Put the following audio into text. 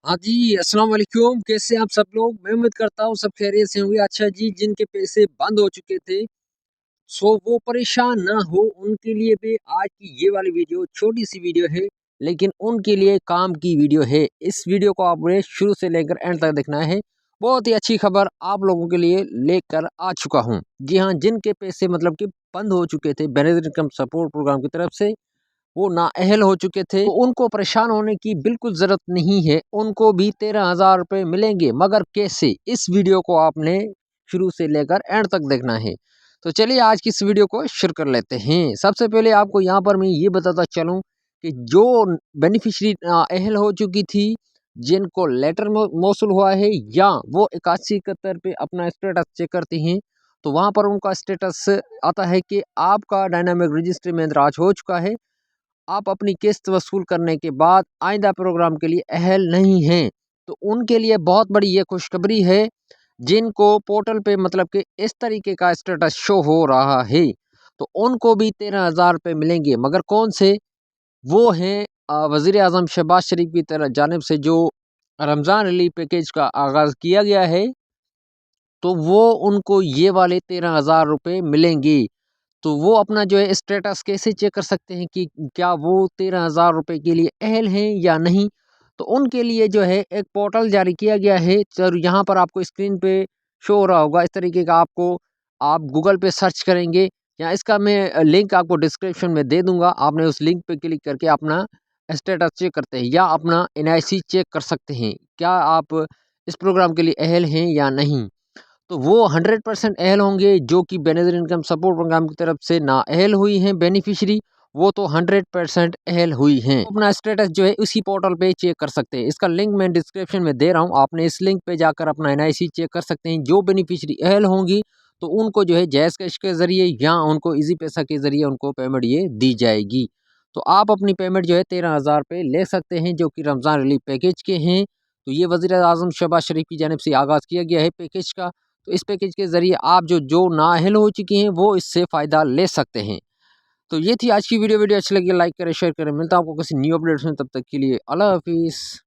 हाँ जी, अस्सलाम वालेकुम। कैसे हैं आप सब लोग? मैं उम्मीद करता हूँ सब खैरियत से होंगे। अच्छा जी, जिनके पैसे बंद हो चुके थे, वो परेशान ना हो, उनके लिए भी आज की ये वाली वीडियो छोटी-सी वीडियो है, लेकिन उनके लिए काम की वीडियो है। इस वीडियो को आपने शुरू से लेकर एंड तक देखना है। बहुत ही अच्छी खबर आप लोगों के लिए लेकर आ चुका हूँ। जी हाँ, जिनके पैसे मतलब कि बंद हो चुके थे बेनिफिट इनकम सपोर्ट प्रोग्राम की तरफ से, वो नाअहल हो चुके थे, तो उनको परेशान होने की बिल्कुल ज़रूरत नहीं है। उनको भी 13,000 रुपए मिलेंगे, मगर कैसे? इस वीडियो को आपने शुरू से लेकर एंड तक देखना है। तो चलिए आज की इस वीडियो को शुरू कर लेते हैं। सबसे पहले आपको यहाँ पर मैं ये बताता चलूँ कि जो बेनिफिशियरी नाअहल हो चुकी थी, जिनको लेटर मौसूल हुआ है या वो 8171 पे अपना स्टेटस चेक करती हैं, तो वहाँ पर उनका स्टेटस आता है कि आपका डायनामिक रजिस्ट्री में इंदराज हो चुका है। आप अपनी किस्त वसूल करने के बाद आइंदा प्रोग्राम के लिए अहल नहीं हैं। तो उनके लिए बहुत बड़ी ये खुशखबरी है, जिनको पोर्टल पे मतलब कि इस तरीके का स्टेटस शो हो रहा है, तो उनको भी 13,000 रुपये मिलेंगे। मगर कौन से? वो हैं वज़ीर आज़म शहबाज शरीफ की तरफ जानिब से जो रमज़ान रिलीफ पैकेज का आगाज़ किया गया है, तो वो उनको ये वाले 13,000 रुपये मिलेंगे। तो वो अपना जो है स्टेटस कैसे चेक कर सकते हैं कि क्या वो 13,000 रुपये के लिए अहल हैं या नहीं? तो उनके लिए जो है एक पोर्टल जारी किया गया है। और यहाँ पर आपको स्क्रीन पे शो हो रहा होगा इस तरीके का। आपको आप गूगल पे सर्च करेंगे या इसका मैं लिंक आपको डिस्क्रिप्शन में दे दूँगा। आपने उस लिंक पे क्लिक करके अपना स्टेटस चेक करते हैं या अपना एनआईसी चेक कर सकते हैं। क्या आप इस प्रोग्राम के लिए अहल हैं या नहीं? तो वो 100% अहल होंगे। जो कि बेनिफिट इनकम सपोर्ट प्रोग्राम की तरफ से नाअहल हुई हैं बेनिफिशियरी, वो तो 100% अहल हुई हैं। अपना स्टेटस जो है उसी पोर्टल पे चेक कर सकते हैं। इसका लिंक मैं डिस्क्रिप्शन में दे रहा हूँ। आपने इस लिंक पे जाकर अपना एनआईसी चेक कर सकते हैं। जो बेनिफिशियरी अहल होंगी, तो उनको जो है जैज़ कैश के ज़रिए या उनको ईज़ी पैसा के ज़रिए उनको पेमेंट ये दी जाएगी। तो आप अपनी पेमेंट जो है 13,000 रुपये ले सकते हैं, जो कि रमज़ान रिलीफ पैकेज के हैं। तो ये वज़ीर आज़म शहबाज शरीफ की जानिब से आगाज़ किया गया है पैकेज का। तो इस पैकेज के ज़रिए आप जो नाअहल हो चुकी हैं, वो इससे फ़ायदा ले सकते हैं। तो ये थी आज की वीडियो। वीडियो अच्छी लगी लाइक करें, शेयर करें। मिलता हूँ आपको किसी न्यू अपडेट्स में, तब तक के लिए अल्लाह हाफ़िज़।